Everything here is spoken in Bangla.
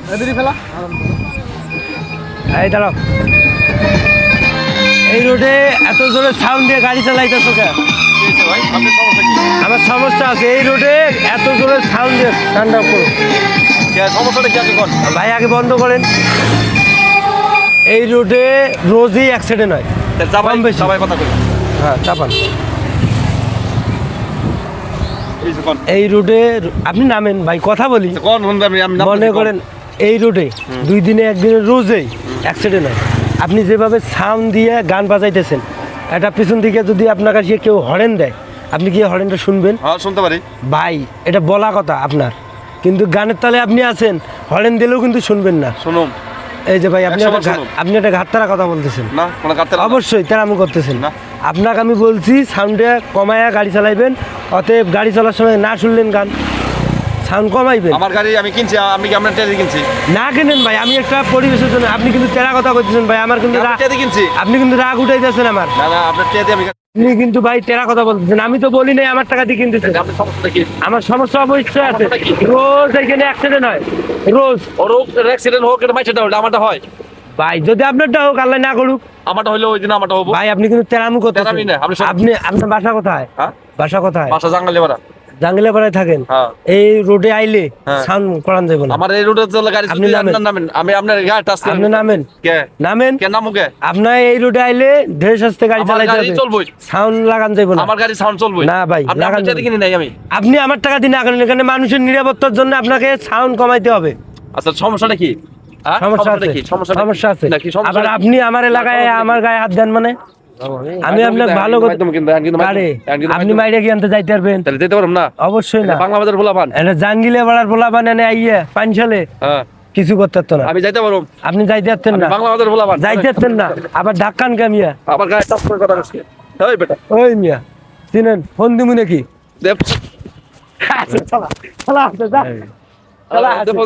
এই দাঁড়াও, এই রোডে এত জোরে সাউন্ড দিয়ে গাড়ি চালাইতেছো কে? আমার সমস্যা আছে এই রোডে এত জোরে সাউন্ড দিয়ে। ঠান্ডা করো, সমস্যাটা কি আছে? ভাই আগে বন্ধ করেন। এই রোডে রোজই অ্যাক্সিডেন্ট হয়, কম বেশি। কথা কই, হ্যাঁ চাপান। এই রোডে আপনি নামেন ভাই, কথা বলি। মনে করেন এই রোডে 2 দিনে 1 দিনে রোজেই অ্যাক্সিডেন্ট হয়। আপনি যেভাবে সাউন্ড দিয়ে গান বাজাইতেছেন, এটা পিছন দিকে যদি আপনার কাছে কেউ হরেন দেয়, আপনি কি হরেনটা শুনবেন? হ্যাঁ শুনতে পারি ভাই, এটা বলা কথা আপনার, কিন্তু গানের তালে আপনি আছেন, হরেন দিলেও কিন্তু শুনবেন না। শুনুন, এই যে ভাই আপনি একটা ঘাটতারা কথা বলতেছেন। না কোনো ঘাটতারা না। অবশ্যই তেরামি করতেছেন না। আপনাকে আমি বলছি সাউন্ডে কমায়া গাড়ি চালাইবেন, অতএব গাড়ি চলার সময় না শুনলেন গান, সাউন্ড কমাইবেন। আমার গাড়ি আমি কিনছি, আমি কি আপনার টেদি কিনছি? না কেনেন ভাই, আমি একটা পরিবেশের জন্য। আপনি কিন্তু তেরা কথা করতেছেন ভাই, আমার কিন্তু টেদি কিনছি। আপনি কিন্তু রাগ উঠাইতেছেন আমার। না না, আপনার টেদি আমি আপনি কিন্তু ভাই তেরা কথা বলতেছেন, আমি তো বলি নাই আমার টাকা দিয়ে কিনতেছেন। আপনার সমস্যাটা কি? আমার সমস্যা অবশ্যই আছে, রোজ এখানে অ্যাক্সিডেন্ট হয়, রোজ। রোগ অ্যাক্সিডেন্ট হোক, এটা মাইছেটা হলো আমারটা হয়। ভাই যদি আপনারটা হোক, আল্লাহ না করুক, আমারটা হইলো ওই দিন আমারটা হবো। ভাই আপনি কিন্তু তেরামু করতেছেন। তেরামি না, আপনি আপনার বাসা কোথায়? হ্যাঁ বাসা কোথায়? বাসা জাঙ্গালে পাড়া। জাঙ্গিলা পাড়ায় থাকেন? হ্যাঁ। এই রোডে আইলে হ্যাঁ। সাউন্ড করান যাবে না। আমার এই রোডে চলে গাড়ি, আপনি নামেন। আপনার নামেন, আমি আপনার গাড়ি টাচ করি। আপনি নামেন, কে নামেন। কে নামু কে? আপনার এই রোডে আইলে ধীরে সুস্থে গাড়ি আমার চালাইতে গাড়ি হবে, চলবই। সাউন্ড লাগান যাবে না। আমার গাড়ি সাউন্ড চলবে না ভাই, আপনি লাগান আপনার টেদি কিনে নাই আমি। আপনি আমার টাকা দিন আগান, এখানে মানুষের নিরাপত্তার জন্য আপনাকে সাউন্ড কমাইতে হবে। আচ্ছা সমস্যাটা কি? হ্যাঁ? সমস্যা আছে, কি? সমস্যাটা কি? সমস্যা আছে। না, কি সমস্যা? আবার আপনি আমার এলাকায় আমার গায়ে হাত দেন মানে? আমি আপনাকে ভালো করে গাড়ি, আপনি মাইরে কি আনতে যাইতে পারবেন? তাহলে যেতে পারব না? অবশ্যই না। বাংলা বাজার বলা পান, এটা জাঙ্গিলে পাড়ার পোলা বান এনে আইয়া পাঞ্চালে হ্যাঁ কিছু করতে পারতো না। আমি যাইতে পারব। আপনি যাইতে পারতেন না, বাংলা বাজার বলা পান যাইতে পারতেন না। আবার ধাক্কান কামিয়া আবার গায়ে টাচ করে কথা বলছি। এই বেটা ওই মিয়া চিনেন ফোন দিমু নাকি? দেব আচ্ছা, চলা চলা, যা চলা। দেব